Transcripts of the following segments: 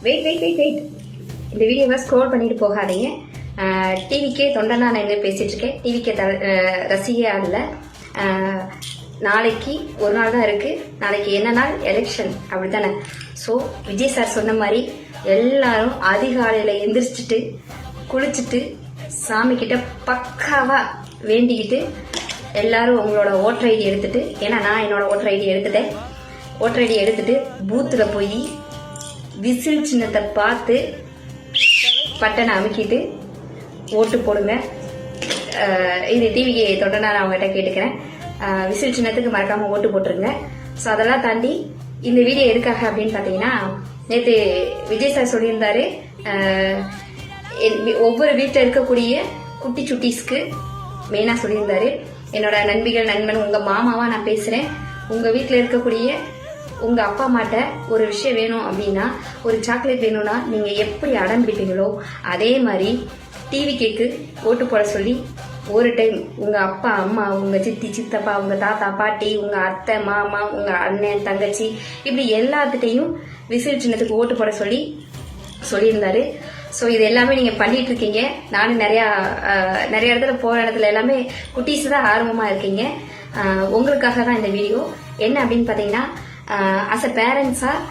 Wait. இந்த வீடியோவை scroll பண்ணிட்டு போகாதீங்க. டிவிக்கே தொண்டனா நான் என்ன பேசிட்டு இருக்கேன். டிவிக்கே ரசிகையா இல்லை. நாளைக்கு ஒரு நாள் தான் இருக்கு. நாளைக்கு என்ன நாள்? எலெக்ஷன், அப்படித்தானே? ஸோ விஜய் சார் சொன்ன மாதிரி எல்லாரும் அதிகாலையில் எந்திரிச்சிட்டு குளிச்சுட்டு சாமி கிட்ட பக்காவா வேண்டிக்கிட்டு எல்லாரும் உங்களோட ஓட்டர் ஐடி எடுத்துட்டு, ஏன்னா நான் என்னோட ஓட்டர் ஐடி எடுத்துட்டேன். ஓட்டர் ஐடி எடுத்துட்டு பூத்தில் போய் விசில் சின்னத்தை பார்த்து பட்டனை அமுக்கிட்டு ஓட்டு போடுங்க. இது டிவிக்கு தொடர்ந்து நான் அவங்ககிட்ட கேட்டுக்கிறேன். விசில் சின்னத்துக்கு மறக்காம ஓட்டு போட்டுருங்க. ஸோ அதெல்லாம் தாண்டி இந்த வீடியோ எதுக்காக அப்படின்னு பார்த்தீங்கன்னா, நேற்று விஜய் சார் சொல்லியிருந்தாரு, ஒவ்வொரு வீட்டில் இருக்கக்கூடிய குட்டி சுட்டீஸ்க்கு மெயினாக சொல்லியிருந்தாரு, என்னோட நண்பிகள் நண்பன் உங்கள் மாமாவா நான் பேசுகிறேன். உங்கள் வீட்டில் இருக்கக்கூடிய உங்கள் அப்பா அம்மாட்ட ஒரு விஷயம் வேணும் அப்படின்னா, ஒரு சாக்லேட் வேணும்னா நீங்கள் எப்படி அடம் பிடிப்பீங்களோ அதே மாதிரி டிவி கேக்கு ஓட்டு போட சொல்லி ஒரு டைம் உங்கள் அப்பா அம்மா, உங்கள் சித்தி சித்தப்பா, உங்கள் தாத்தா பாட்டி, உங்கள் அத்தை மாமா, உங்கள் அண்ணன் தங்கச்சி, இப்படி எல்லாத்துட்டையும் விசில் சின்னத்துக்கு ஓட்டு போட சொல்லியிருந்தாரு. ஸோ இது எல்லாமே நீங்கள் பண்ணிட்டு இருக்கீங்க. நானும் நிறைய இடத்துல போகிற இடத்துல எல்லாமே குட்டீஸ் தான் ஆர்வமாக இருக்கீங்க. உங்களுக்காக தான் இந்த வீடியோ. என்ன அப்படின்னு பார்த்தீங்கன்னா, அஸ் அ பேரண்ட்ஸாக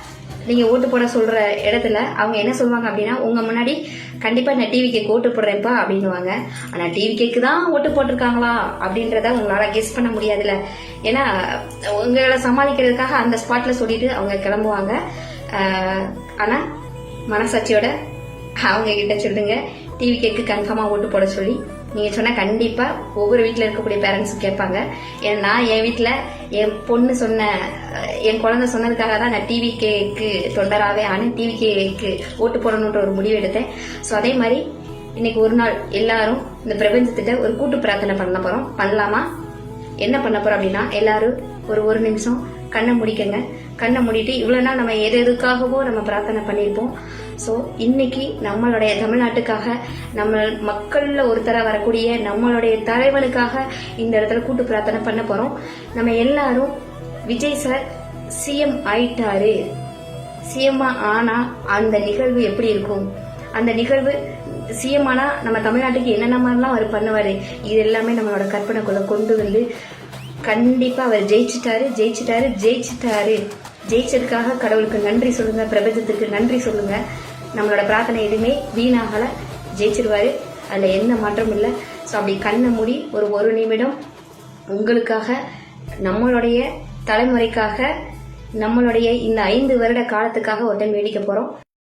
நீங்கள் ஓட்டு போட சொல்கிற இடத்துல அவங்க என்ன சொல்லுவாங்க அப்படின்னா, உங்கள் முன்னாடி கண்டிப்பாக நான் டிவி கேக்கு ஓட்டு போடுறேன்ப்பா அப்படின்னுவாங்க. ஆனால் டிவி கேக்கு தான் ஓட்டு போட்டிருக்காங்களா அப்படின்றத உங்களால் கெஸ் பண்ண முடியாதுல்ல. ஏன்னா உங்களை சமாளிக்கிறதுக்காக அந்த ஸ்பாட்டில் சொல்லிட்டு அவங்க கிளம்புவாங்க. ஆனால் மனசாட்சியோட அவங்க கிட்ட சொல்லுங்க, டிவி கேக்கு கன்ஃபார்மாக ஓட்டு போட சொல்லி. நீங்கள் சொன்னால் கண்டிப்பாக ஒவ்வொரு வீட்டில் இருக்கக்கூடிய பேரண்ட்ஸும் கேட்பாங்க. ஏன்னா நான் என் வீட்டில் என் பொண்ணு என் குழந்தை சொன்னதுக்காக தான் நான் டிவி கேக்கு தொண்டராகவே ஆனால் டிவி கேக்கு ஓட்டு போடணுன்ற ஒரு முடிவு எடுத்தேன். ஸோ அதே மாதிரி இன்னைக்கு ஒரு நாள் எல்லாரும் இந்த பிரபஞ்சத்திட்ட ஒரு கூட்டு பிரார்த்தனை பண்ணலாமா? என்ன பண்ண போறோம் அப்படின்னா, எல்லாரும் ஒரு நிமிஷம் கண்ணை முடிக்கங்க. கண்ணை மூடிட்டு இவ்வளோ நாள் நம்ம எதுக்காகவோ நம்ம பிரார்த்தனை பண்ணியிருப்போம். ஸோ இன்னைக்கு நம்மளுடைய தமிழ்நாட்டுக்காக, நம்ம மக்களில் ஒருத்தர வரக்கூடிய நம்மளுடைய தலைவனுக்காக இந்த இடத்துல கூட்டு பிரார்த்தனை பண்ண போறோம். நம்ம எல்லாரும் விஜய் சார் சிஎம் ஆயிட்டாரு, சிஎம் ஆனா அந்த நிகழ்வு எப்படி இருக்கும், அந்த நிகழ்வு சிஎம் ஆனா நம்ம தமிழ்நாட்டுக்கு என்னென்ன மாதிரிலாம் அவர் பண்ணுவாரு, இது எல்லாமே நம்மளோட கற்பனைக்குள்ள கொண்டு வந்து கண்டிப்பா அவர் ஜெயிச்சிட்டாரு. ஜெயிச்சதுக்காக கடவுளுக்கு நன்றி சொல்லுங்க, பிரபஞ்சத்துக்கு நன்றி சொல்லுங்க. நம்மளோட பிரார்த்தனை எதுவுமே வீணாகல, ஜெயிச்சிருவாரு, அதுல எந்த மாற்றமும் இல்லை. ஸோ அப்படி கண்ணை மூடி ஒரு நிமிடம் உங்களுக்காக, நம்மளுடைய தலைமுறைக்காக, நம்மளுடைய இந்த 5 வருட காலத்துக்காக ஒரு டைம் வேடிக்கை போறோம்.